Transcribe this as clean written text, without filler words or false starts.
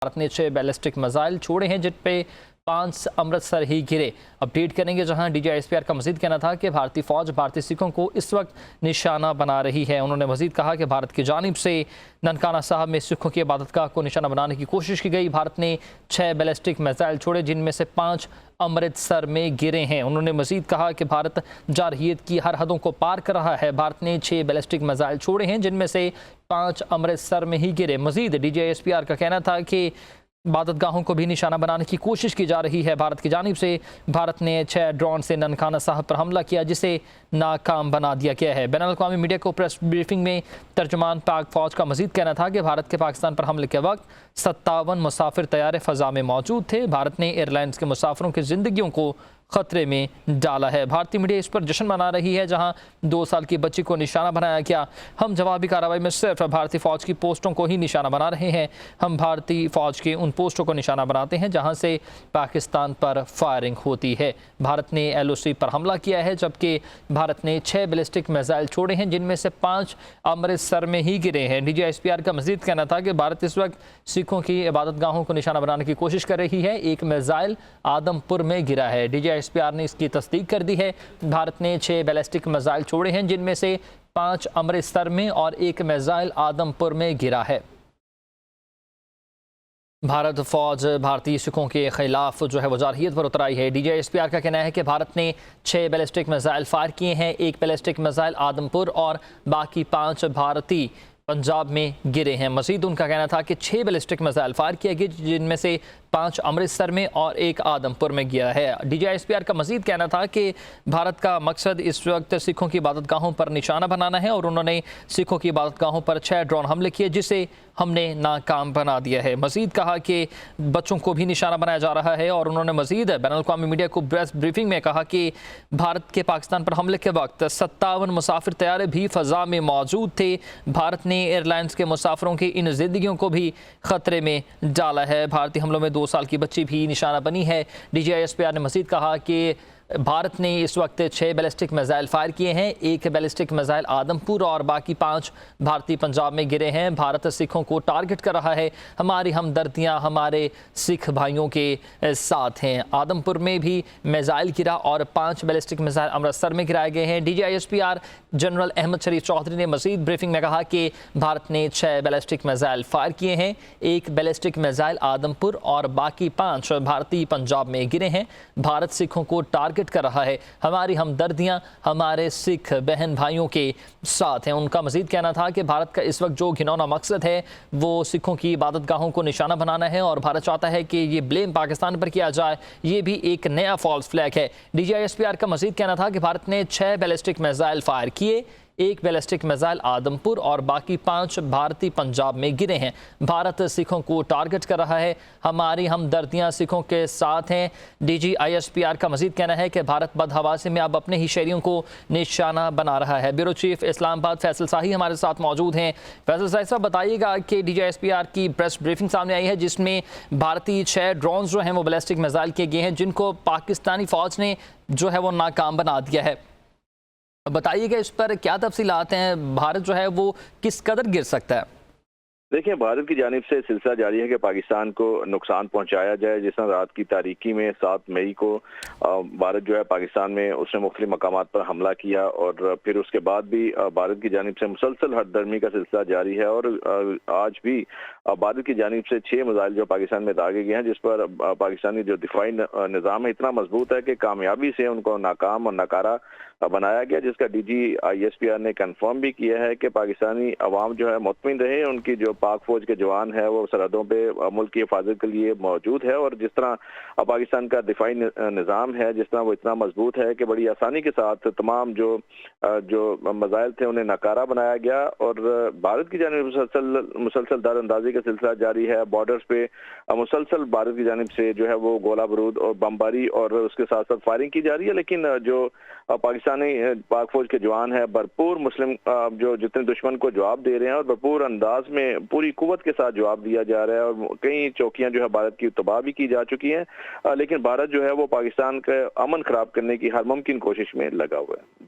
भारत ने 6 ballistic missile छोड़े हैं जिन पे 5 अमृतसर ही गिरे। अपडेट करेंगे जहां DGISPR का मजीद कहना था कि भारतीय फौज भारतीय सिखों को इस वक्त निशाना बना रही है। उन्होंने मजीद कहा कि भारत की जानिब से ननकाना साहब में सिखों की इबादतगाह को निशाना बनाने की कोशिश की गई। भारत ने 6 बैलिस्टिक मिसाइल छोड़े जिनमें से 5 अमृतसर में गिरे हैं। उन्होंने मजीद कहा कि भारत जारहियत की हर हदों को पार कर रहा है। भारत ने 6 बैलिस्टिक मिसाइल छोड़े हैं जिनमें से 5 अमृतसर में ही गिरे। मजीद DGISPR का कहना था कि इबादतगाहों को भी निशाना बनाने की कोशिश की जा रही है। भारत की जानिब से भारत ने 6 ड्रोन से ननकाना साहब पर हमला किया जिसे नाकाम बना दिया गया है। बैनुल-अक़वामी मीडिया को प्रेस ब्रीफिंग में तर्जुमान पाक फौज का मजीद कहना था कि भारत के पाकिस्तान पर हमले के वक्त 57 मुसाफिर तैयारे फ़ज़ा में मौजूद थे। भारत ने एयरलाइंस के मुसाफिरों की ज़िंदगियों को खतरे में डाला है। भारतीय मीडिया इस पर जश्न मना रही है जहां 2 साल की बच्ची को निशाना बनाया गया। हम जवाबी कार्रवाई में सिर्फ भारतीय फौज की पोस्टों को ही निशाना बना रहे हैं। हम भारतीय फौज की उन पोस्टों को निशाना बनाते हैं जहां से पाकिस्तान पर फायरिंग होती है। भारत ने LOC पर हमला किया है जबकि भारत ने 6 बैलिस्टिक मिसाइल छोड़े हैं जिनमें से 5 अमृतसर में ही गिरे हैं। DGISPR का मजीद कहना था कि भारत इस वक्त सिखों की इबादतगाहों को निशाना बनाने की कोशिश कर रही है। एक मिसाइल आदमपुर में गिरा है। DGISPR ने इसकी तस्दीक कर दी है। भारत ने 6 बैलिस्टिक मिसाइल छोड़े हैं जिनमें से 5 अमृतसर में और एक मिसाइल आदमपुर में गिरा है। भारत फौज भारतीय सिखों के खिलाफ जो है वो जारहियत पर उतर आई है। DGISPR का कहना है कि भारत ने 6 बैलिस्टिक मिसाइल फायर किए हैं। एक बैलिस्टिक मिसाइल आदमपुर और बाकी 5 भारतीय पंजाब में गिरे हैं। मजीद उनका कहना था कि 6 बैलिस्टिक मिसाइल फायर किए गए जिनमें से 5 अमृतसर में और एक आदमपुर में गिरा है। DGISPR का मजीद कहना था कि भारत का मकसद इस वक्त सिखों की इबादतगाहों पर निशाना बनाना है और उन्होंने सिखों की इबादतगाहों पर 6 ड्रोन हमले किए जिसे हमने नाकाम बना दिया है। मजीद कहा कि बच्चों को भी निशाना बनाया जा रहा है और उन्होंने मजीद बैनुल-अक़वामी मीडिया को प्रेस ब्रीफिंग में कहा कि भारत के पाकिस्तान पर हमले के वक्त 57 मुसाफिर तैयारे भी फ़ज़ा में मौजूद थे। भारत ने एयरलाइंस के मुसाफिरों की इन जिंदगियों को भी खतरे में डाला है। भारतीय हमलों में 2 साल की बच्ची भी निशाना बनी है। DGISPR ने मजीद कहा कि भारत ने इस वक्त 6 बैलिस्टिक मिसाइल फायर किए हैं। एक बैलिस्टिक मिसाइल आदमपुर और बाकी 5 भारतीय पंजाब में गिरे हैं। भारत सिखों को टारगेट कर रहा है। हमारी हमदर्दियां हमारे सिख भाइयों के साथ हैं। आदमपुर में भी मिसाइल गिरा और 5 बैलिस्टिक मिसाइल अमृतसर में गिराए गए हैं। DGISPR जनरल अहमद शरीफ चौधरी ने मजीद ब्रीफिंग में कहा कि भारत ने 6 बैलिस्टिक मिसाइल फायर किए हैं। एक बैलिस्टिक मिसाइल आदमपुर और बाकी 5 भारतीय पंजाब में गिरे हैं। भारत सिखों को टारगेट कर रहा है। हमारी हमदर्दियां हमारे सिख बहन भाइयों के साथ हैं। उनका मजीद कहना था कि भारत का इस वक्त जो घिनौना मकसद है वो सिखों की इबादतगाहों को निशाना बनाना है और भारत चाहता है कि ये ब्लेम पाकिस्तान पर किया जाए। ये भी एक नया फॉल्स फ्लैग है। DGISPR का मजीद कहना था कि भारत ने 6 बैलिस्टिक मिसाइल फायर किए। एक बैलिस्टिक मिसाइल आदमपुर और बाकी 5 भारतीय पंजाब में गिरे हैं। भारत सिखों को टारगेट कर रहा है। हमारी हमदर्दियां सिखों के साथ हैं। DGISPR का मजीद कहना है कि भारत बदहवासी में अब अपने ही शहरियों को निशाना बना रहा है। ब्यूरो चीफ इस्लामाबाद फैसल शाही हमारे साथ मौजूद हैं। फैसल शाही साहब, बताइएगा कि DGISPR की प्रेस ब्रीफिंग सामने आई है जिसमें भारतीय 6 ड्रोन जो हैं वो बैलिस्टिक मिसाइल किए गए हैं जिनको पाकिस्तानी फौज ने जो है वो नाकाम बना दिया है। बताइएगा इस पर क्या तफसीलात हैं। भारत जो है वो किस कदर गिर सकता है? देखिए, भारत की जानिब से सिलसिला जारी है कि पाकिस्तान को नुकसान पहुंचाया जाए। जिस तरह रात की तारीकी में 7 मई को भारत जो है पाकिस्तान में उसने मुख्तलिफ मकामात पर हमला किया और फिर उसके बाद भी भारत की जानिब से मुसलसल हरदर्मी का सिलसिला जारी है और आज भी भारत की जानिब से 6 मिसाइल जो पाकिस्तान में दागे गए हैं जिस पर पाकिस्तानी जो दिफाई निज़ाम है इतना मजबूत है कि कामयाबी से उनको नाकाम और नकारा बनाया गया, जिसका DGISPR ने कंफर्म भी किया है कि पाकिस्तानी अवाम जो है मुतमिन रहे। उनकी जो पाक फौज के जवान है वो सरहदों पे मुल्क की हिफाजत के लिए मौजूद है और जिस तरह पाकिस्तान का दिफाई निज़ाम है जिस तरह वो इतना मजबूत है कि बड़ी आसानी के साथ तमाम जो मिसाइल थे उन्हें नकारा बनाया गया। और भारत की जानिब मुसलसल दारअंदाजी का सिलसिला जारी है। बॉर्डर्स पे मुसलसल भारत की जानिब से जो है वो गोला बारूद और बमबारी और उसके साथ साथ फायरिंग की जा रही है। लेकिन जो पाकिस्तानी पाक फौज के जवान है भरपूर मुस्लिम जो जितने दुश्मन को जवाब दे रहे हैं और भरपूर अंदाज में पूरी कुव्वत के साथ जवाब दिया जा रहा है और कई चौकियां जो है भारत की तबाह भी की जा चुकी हैं। लेकिन भारत जो है वो पाकिस्तान का अमन खराब करने की हर मुमकिन कोशिश में लगा हुआ है।